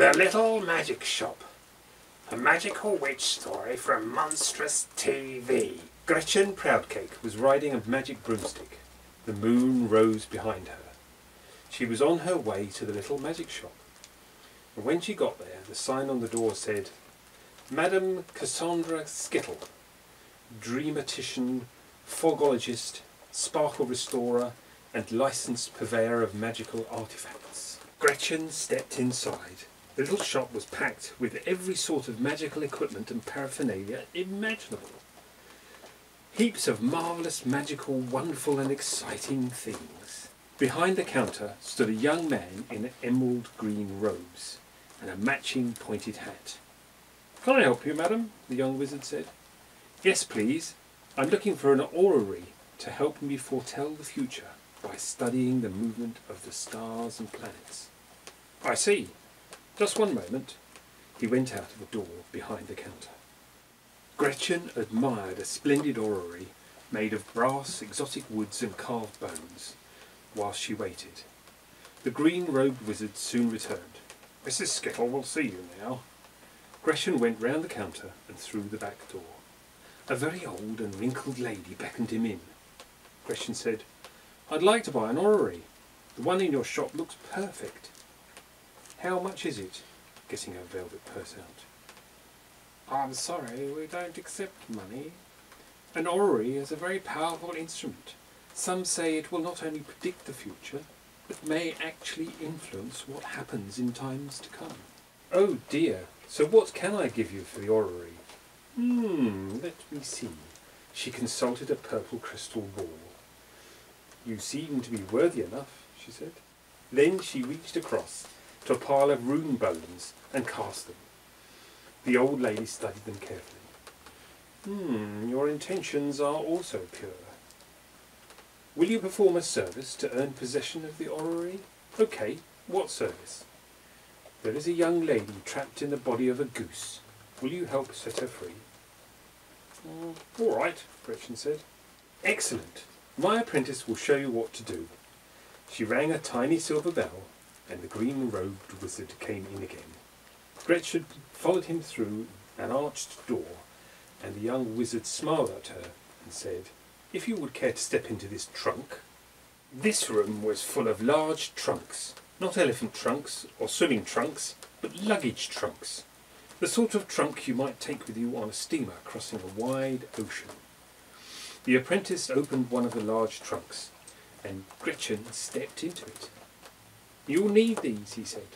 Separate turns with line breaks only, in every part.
The Little Magic Shop. A magical witch story from MONSTROUS. Gretchen Proudcake was riding a magic broomstick. The moon rose behind her. She was on her way to the little magic shop. And when she got there, the sign on the door said, Madam Cassandra Skittle, Dream-a-tician, Fog-ologist, sparkle restorer, and licensed purveyor of magical artifacts. Gretchen stepped inside. The little shop was packed with every sort of magical equipment and paraphernalia imaginable. Heaps of marvellous, magical, wonderful and exciting things. Behind the counter stood a young man in emerald green robes and a matching pointed hat. "Can I help you, madam?" the young wizard said. "Yes, please. I'm looking for an orrery to help me foretell the future by studying the movement of the stars and planets." "I see. Just one moment." He went out of the door behind the counter. Gretchen admired a splendid orrery made of brass, exotic woods and carved bones, whilst she waited. The green-robed wizard soon returned. "Mrs. Skittle will see you now." Gretchen went round the counter and through the back door. A very old and wrinkled lady beckoned him in. Gretchen said, "I'd like to buy an orrery. The one in your shop looks perfect." "How much is it?" getting her velvet purse out. "I'm sorry, we don't accept money. An orrery is a very powerful instrument. Some say it will not only predict the future, but may actually influence what happens in times to come." "Oh dear, so what can I give you for the orrery?" Let me see." She consulted a purple crystal ball. "You seem to be worthy enough," she said. Then she reached across to a pile of rune bones and cast them. The old lady studied them carefully. Your intentions are also pure. Will you perform a service to earn possession of the orrery?" "Okay, what service?" "There is a young lady trapped in the body of a goose. Will you help set her free?" "All right," Gretchen said. "Excellent. My apprentice will show you what to do." She rang a tiny silver bell, and the green-robed wizard came in again. Gretchen followed him through an arched door, and the young wizard smiled at her and said, "If you would care to step into this trunk." This room was full of large trunks, not elephant trunks or swimming trunks, but luggage trunks. The sort of trunk you might take with you on a steamer crossing a wide ocean. The apprentice opened one of the large trunks, and Gretchen stepped into it. "You'll need these," he said,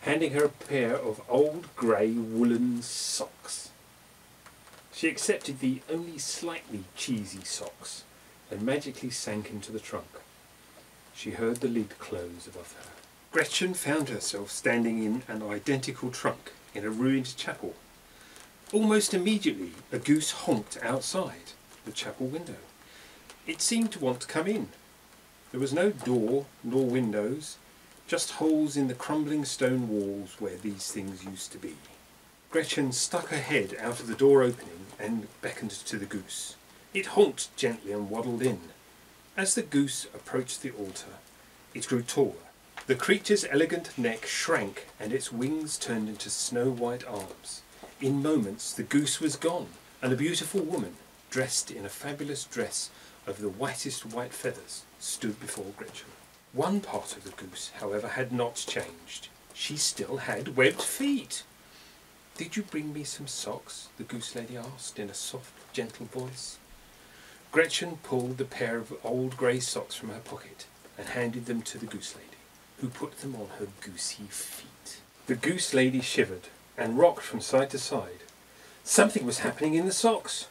handing her a pair of old grey woolen socks. She accepted the only slightly cheesy socks and magically sank into the trunk. She heard the lid close above her. Gretchen found herself standing in an identical trunk in a ruined chapel. Almost immediately a goose honked outside the chapel window. It seemed to want to come in. There was no door nor windows, just holes in the crumbling stone walls where these things used to be. Gretchen stuck her head out of the door opening and beckoned to the goose. It honked gently and waddled in. As the goose approached the altar, it grew taller. The creature's elegant neck shrank and its wings turned into snow-white arms. In moments the goose was gone, and a beautiful woman, dressed in a fabulous dress of the whitest white feathers, stood before Gretchen. One part of the goose, however, had not changed. She still had webbed feet. "Did you bring me some socks?" the goose lady asked in a soft, gentle voice. Gretchen pulled the pair of old grey socks from her pocket and handed them to the goose lady, who put them on her goosey feet. The goose lady shivered and rocked from side to side. Something was happening in the socks.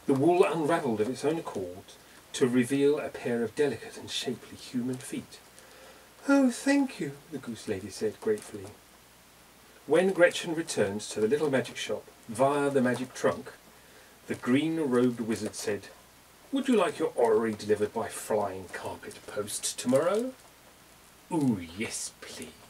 The wool unravelled of its own accord to reveal a pair of delicate and shapely human feet. "Oh, thank you," the goose lady said gratefully. When Gretchen returned to the little magic shop via the magic trunk, the green-robed wizard said, "Would you like your orrery delivered by flying carpet post tomorrow?" "Ooh, yes, please."